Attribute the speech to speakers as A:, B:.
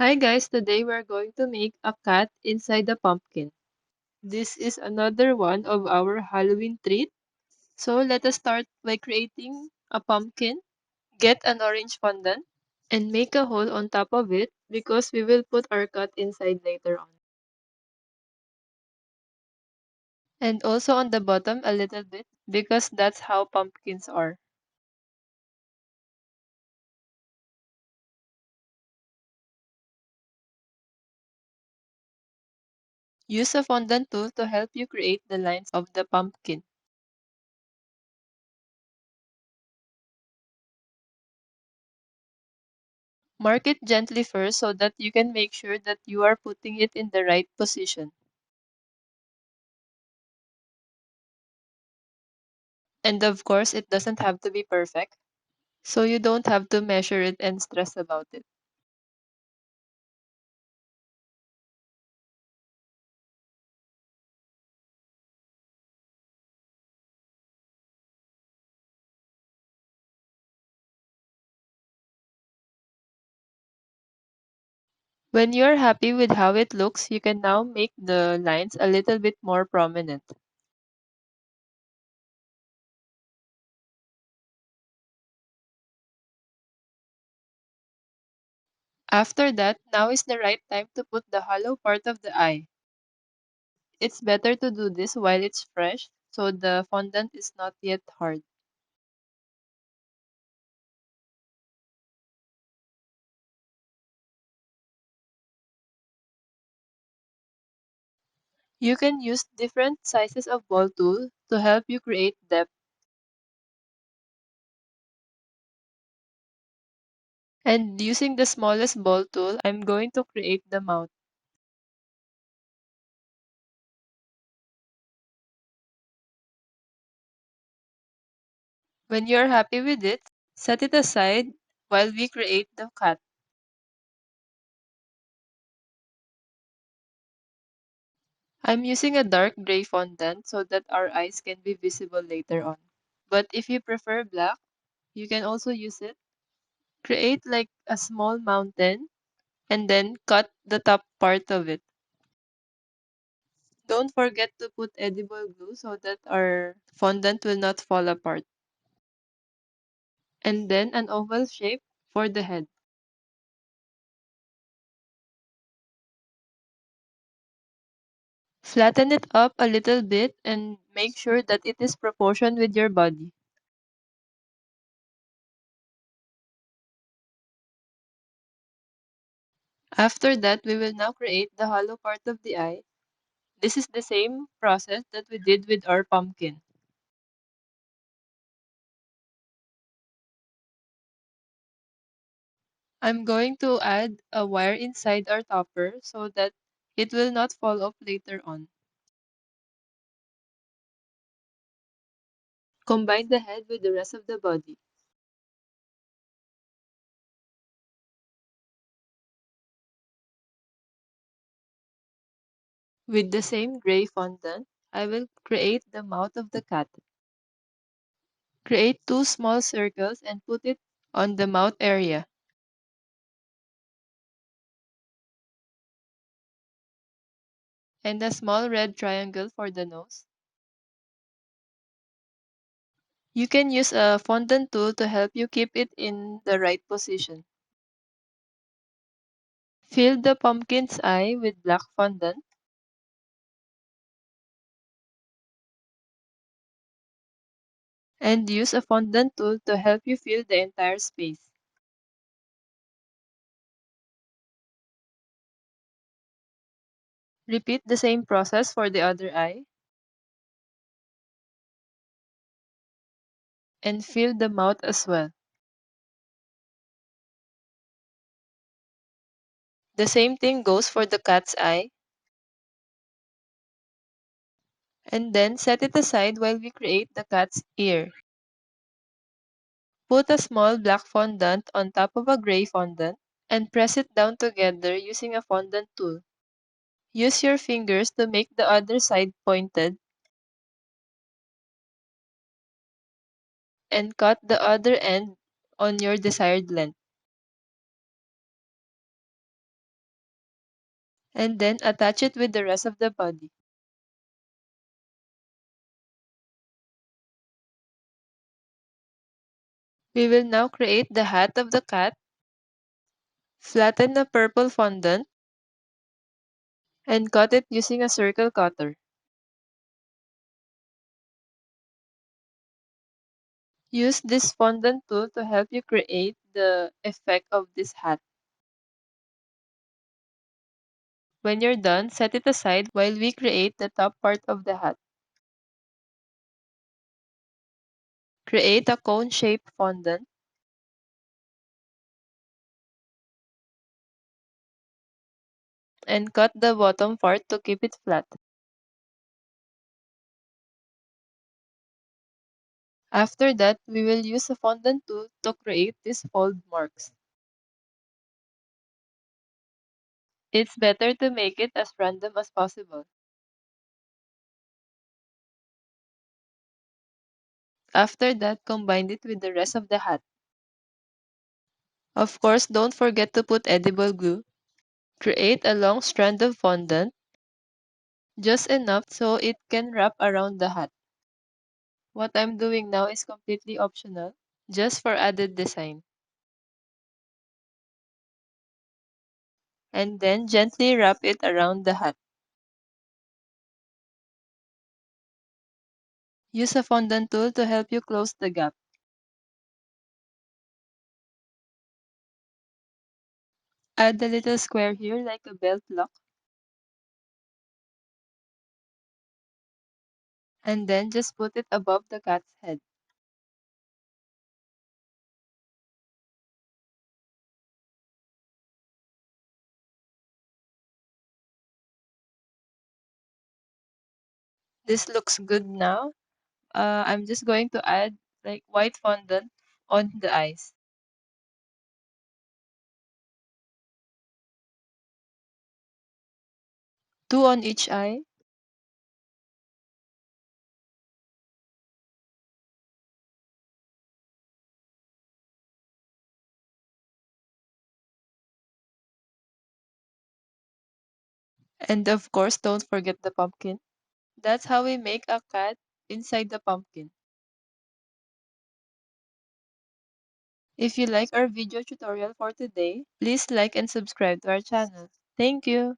A: Hi guys, today we're going to make a cat inside a pumpkin. This is another one of our Halloween treat. So let us start by creating a pumpkin. Get an orange fondant and make a hole on top of it because we will put our cat inside later on. And also on the bottom a little bit because that's how pumpkins are. Use a fondant tool to help you create the lines of the pumpkin. Mark it gently first so that you can make sure that you are putting it in the right position. And of course, it doesn't have to be perfect, so you don't have to measure it and stress about it. When you're happy with how it looks, you can now make the lines a little bit more prominent. After that, now is the right time to put the hollow part of the eye. It's better to do this while it's fresh, so the fondant is not yet hard. You can use different sizes of ball tool to help you create depth. And using the smallest ball tool, I'm going to create the mouth. When you're happy with it, set it aside while we create the cat. I'm using a dark gray fondant so that our eyes can be visible later on. But if you prefer black, you can also use it. Create like a small mountain and then cut the top part of it. Don't forget to put edible glue so that our fondant will not fall apart. And then an oval shape for the head. Flatten it up a little bit and make sure that it is proportioned with your body. After that, we will now create the hollow part of the eye. This is the same process that we did with our pumpkin. I'm going to add a wire inside our topper so that it will not fall off later on. Combine the head with the rest of the body. With the same gray fondant, I will create the mouth of the cat. Create two small circles and put it on the mouth area. And a small red triangle for the nose. You can use a fondant tool to help you keep it in the right position. Fill the pumpkin's eye with black fondant and use a fondant tool to help you fill the entire space. Repeat the same process for the other eye and fill the mouth as well. The same thing goes for the cat's eye. And then set it aside while we create the cat's ear. Put a small black fondant on top of a gray fondant and press it down together using a fondant tool. Use your fingers to make the other side pointed and cut the other end on your desired length. and then attach it with the rest of the body. We will now create the hat of the cat. Flatten the purple fondant and cut it using a circle cutter. Use this fondant tool to help you create the effect of this hat. When you're done, set it aside while we create the top part of the hat. Create a cone-shaped fondant and cut the bottom part to keep it flat. After that, we will use a fondant tool to create these fold marks. It's better to make it as random as possible. After that, combine it with the rest of the hat. Of course, don't forget to put edible glue. Create a long strand of fondant, just enough so it can wrap around the hat. What I'm doing now is completely optional, just for added design. And then gently wrap it around the hat. Use a fondant tool to help you close the gap. Add a little square here like a belt lock. And then just put it above the cat's head. This looks good now. I'm just going to add like white fondant on the eyes. Two on each eye. And of course, don't forget the pumpkin. That's how we make a cat inside the pumpkin. If you like our video tutorial for today, please like and subscribe to our channel. Thank you!